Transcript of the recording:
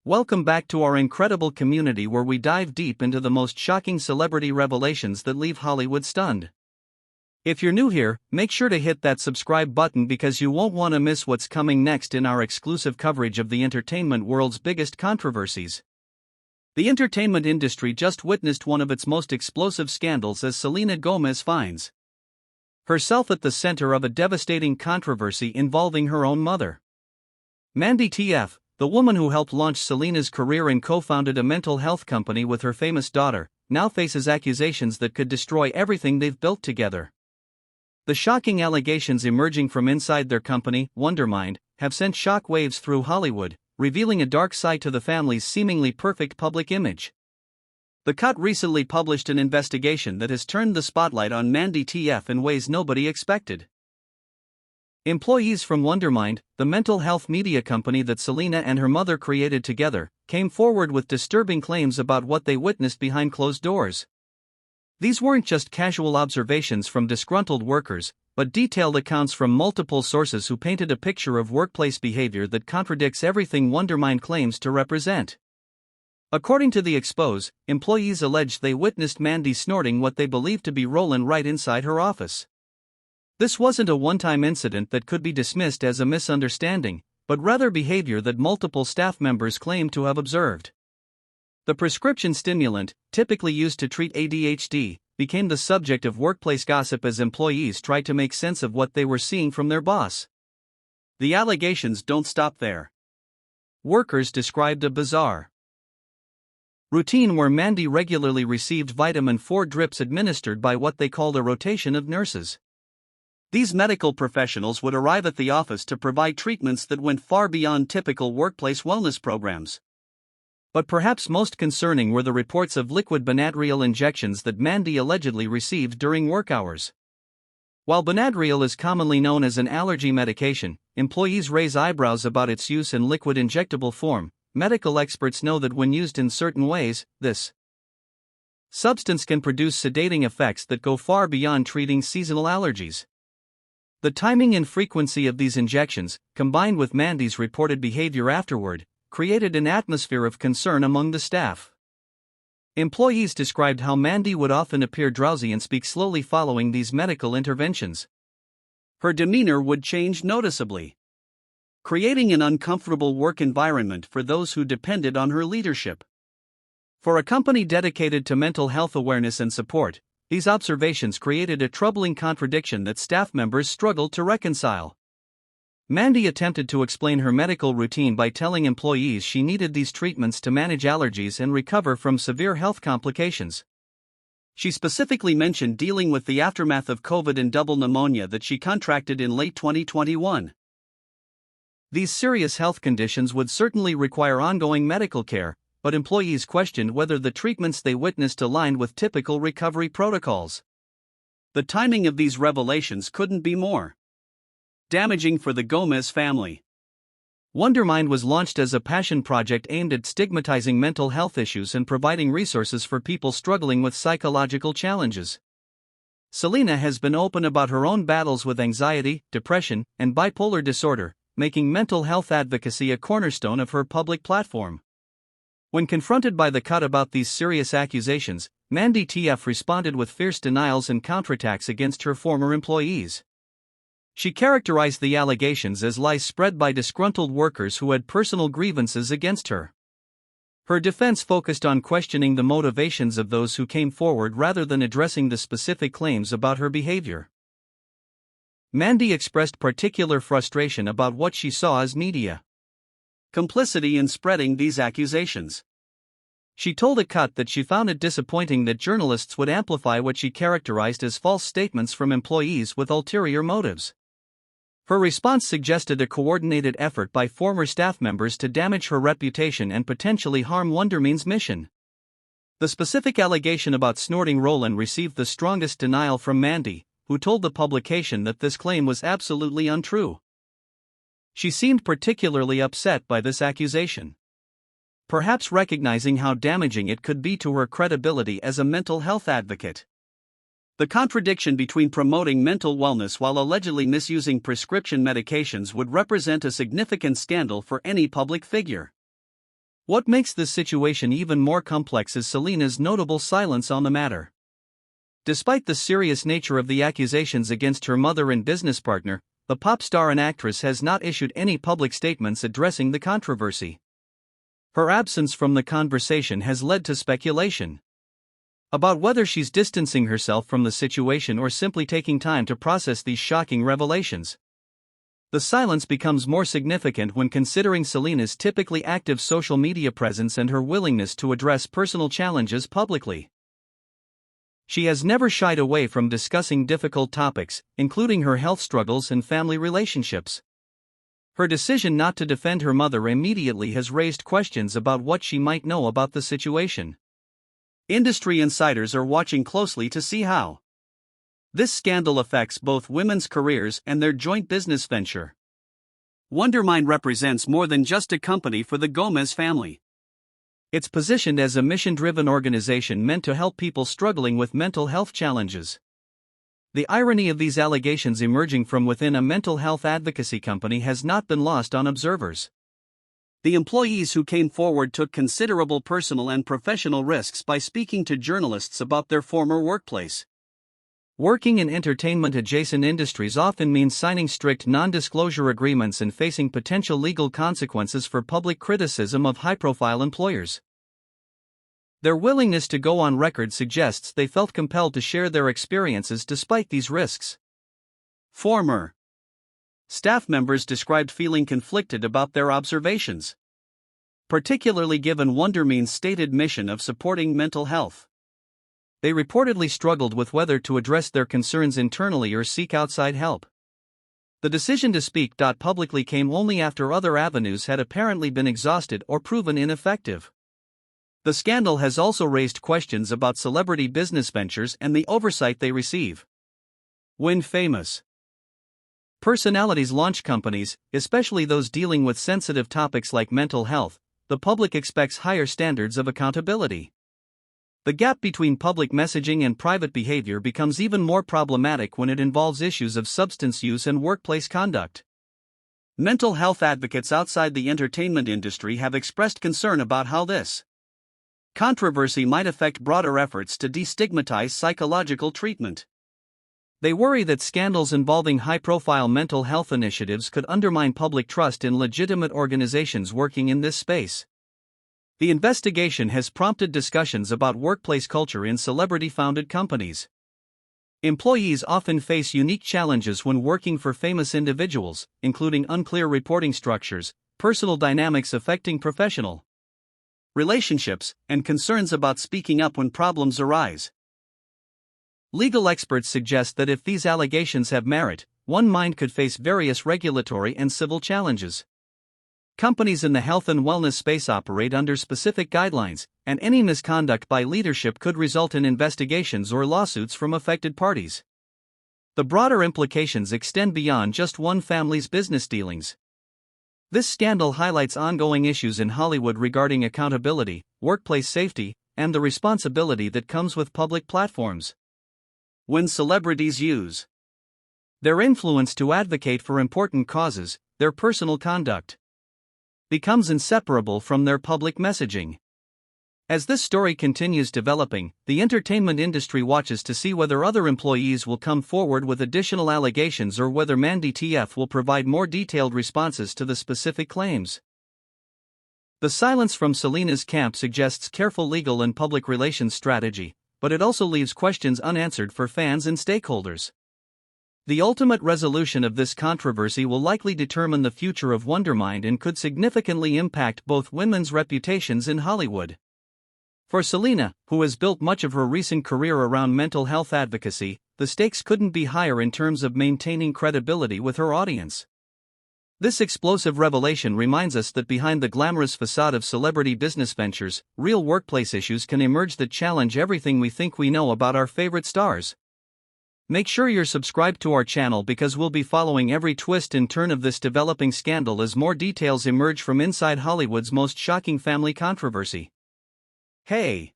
Welcome back to our incredible community where we dive deep into the most shocking celebrity revelations that leave Hollywood stunned. If you're new here, make sure to hit that subscribe button because you won't want to miss what's coming next in our exclusive coverage of the entertainment world's biggest controversies. The entertainment industry just witnessed one of its most explosive scandals as Selena Gomez finds herself at the center of a devastating controversy involving her own mother. Mandy Teefey, the woman who helped launch Selena's career and co-founded a mental health company with her famous daughter, now faces accusations that could destroy everything they've built together. The shocking allegations emerging from inside their company, Wondermind, have sent shock waves through Hollywood, revealing a dark side to the family's seemingly perfect public image. The Cut recently published an investigation that has turned the spotlight on Mandy Teefey in ways nobody expected. Employees from Wondermind, the mental health media company that Selena and her mother created together, came forward with disturbing claims about what they witnessed behind closed doors. These weren't just casual observations from disgruntled workers, but detailed accounts from multiple sources who painted a picture of workplace behavior that contradicts everything Wondermind claims to represent. According to the expose, employees alleged they witnessed Mandy snorting what they believed to be Rollin right inside her office. This wasn't a one-time incident that could be dismissed as a misunderstanding, but rather behavior that multiple staff members claimed to have observed. The prescription stimulant, typically used to treat ADHD, became the subject of workplace gossip as employees tried to make sense of what they were seeing from their boss. The allegations don't stop there. Workers described a bizarre routine where Mandy regularly received vitamin 4 drips administered by what they called a rotation of nurses. These medical professionals would arrive at the office to provide treatments that went far beyond typical workplace wellness programs. But perhaps most concerning were the reports of liquid Benadryl injections that Mandy allegedly received during work hours. While Benadryl is commonly known as an allergy medication, employees raise eyebrows about its use in liquid injectable form. Medical experts know that when used in certain ways, this substance can produce sedating effects that go far beyond treating seasonal allergies. The timing and frequency of these injections, combined with Mandy's reported behavior afterward, created an atmosphere of concern among the staff. Employees described how Mandy would often appear drowsy and speak slowly following these medical interventions. Her demeanor would change noticeably, creating an uncomfortable work environment for those who depended on her leadership. For a company dedicated to mental health awareness and support, these observations created a troubling contradiction that staff members struggled to reconcile. Mandy attempted to explain her medical routine by telling employees she needed these treatments to manage allergies and recover from severe health complications. She specifically mentioned dealing with the aftermath of COVID and double pneumonia that she contracted in late 2021. These serious health conditions would certainly require ongoing medical care, but employees questioned whether the treatments they witnessed aligned with typical recovery protocols. The timing of these revelations couldn't be more damaging for the Gomez family. Wondermind was launched as a passion project aimed at stigmatizing mental health issues and providing resources for people struggling with psychological challenges. Selena has been open about her own battles with anxiety, depression, and bipolar disorder, making mental health advocacy a cornerstone of her public platform. When confronted by The Cut about these serious accusations, Mandy Teefey responded with fierce denials and counterattacks against her former employees. She characterized the allegations as lies spread by disgruntled workers who had personal grievances against her. Her defense focused on questioning the motivations of those who came forward rather than addressing the specific claims about her behavior. Mandy expressed particular frustration about what she saw as media complicity in spreading these accusations. She told The Cut that she found it disappointing that journalists would amplify what she characterized as false statements from employees with ulterior motives. Her response suggested a coordinated effort by former staff members to damage her reputation and potentially harm Wondermind's mission. The specific allegation about snorting Rollin received the strongest denial from Mandy, who told the publication that this claim was absolutely untrue. She seemed particularly upset by this accusation, perhaps recognizing how damaging it could be to her credibility as a mental health advocate. The contradiction between promoting mental wellness while allegedly misusing prescription medications would represent a significant scandal for any public figure. What makes this situation even more complex is Selena's notable silence on the matter. Despite the serious nature of the accusations against her mother and business partner, the pop star and actress has not issued any public statements addressing the controversy. Her absence from the conversation has led to speculation about whether she's distancing herself from the situation or simply taking time to process these shocking revelations. The silence becomes more significant when considering Selena's typically active social media presence and her willingness to address personal challenges publicly. She has never shied away from discussing difficult topics, including her health struggles and family relationships. Her decision not to defend her mother immediately has raised questions about what she might know about the situation. Industry insiders are watching closely to see how this scandal affects both women's careers and their joint business venture. Wondermind represents more than just a company for the Gomez family. It's positioned as a mission-driven organization meant to help people struggling with mental health challenges. The irony of these allegations emerging from within a mental health advocacy company has not been lost on observers. The employees who came forward took considerable personal and professional risks by speaking to journalists about their former workplace. Working in entertainment-adjacent industries often means signing strict non-disclosure agreements and facing potential legal consequences for public criticism of high-profile employers. Their willingness to go on record suggests they felt compelled to share their experiences despite these risks. Former staff members described feeling conflicted about their observations, particularly given Wondermind's stated mission of supporting mental health. They reportedly struggled with whether to address their concerns internally or seek outside help. The decision to speak publicly came only after other avenues had apparently been exhausted or proven ineffective. The scandal has also raised questions about celebrity business ventures and the oversight they receive. When famous personalities launch companies, especially those dealing with sensitive topics like mental health, the public expects higher standards of accountability. The gap between public messaging and private behavior becomes even more problematic when it involves issues of substance use and workplace conduct. Mental health advocates outside the entertainment industry have expressed concern about how this controversy might affect broader efforts to destigmatize psychological treatment. They worry that scandals involving high-profile mental health initiatives could undermine public trust in legitimate organizations working in this space. The investigation has prompted discussions about workplace culture in celebrity-founded companies. Employees often face unique challenges when working for famous individuals, including unclear reporting structures, personal dynamics affecting professional relationships, and concerns about speaking up when problems arise. Legal experts suggest that if these allegations have merit, Wondermind could face various regulatory and civil challenges. Companies in the health and wellness space operate under specific guidelines, and any misconduct by leadership could result in investigations or lawsuits from affected parties. The broader implications extend beyond just one family's business dealings. This scandal highlights ongoing issues in Hollywood regarding accountability, workplace safety, and the responsibility that comes with public platforms. When celebrities use their influence to advocate for important causes, their personal conduct becomes inseparable from their public messaging. As this story continues developing, the entertainment industry watches to see whether other employees will come forward with additional allegations or whether Mandy Teefey will provide more detailed responses to the specific claims. The silence from Selena's camp suggests careful legal and public relations strategy, but it also leaves questions unanswered for fans and stakeholders. The ultimate resolution of this controversy will likely determine the future of Wondermind and could significantly impact both women's reputations in Hollywood. For Selena, who has built much of her recent career around mental health advocacy, the stakes couldn't be higher in terms of maintaining credibility with her audience. This explosive revelation reminds us that behind the glamorous facade of celebrity business ventures, real workplace issues can emerge that challenge everything we think we know about our favorite stars. Make sure you're subscribed to our channel because we'll be following every twist and turn of this developing scandal as more details emerge from inside Hollywood's most shocking family controversy. Hey!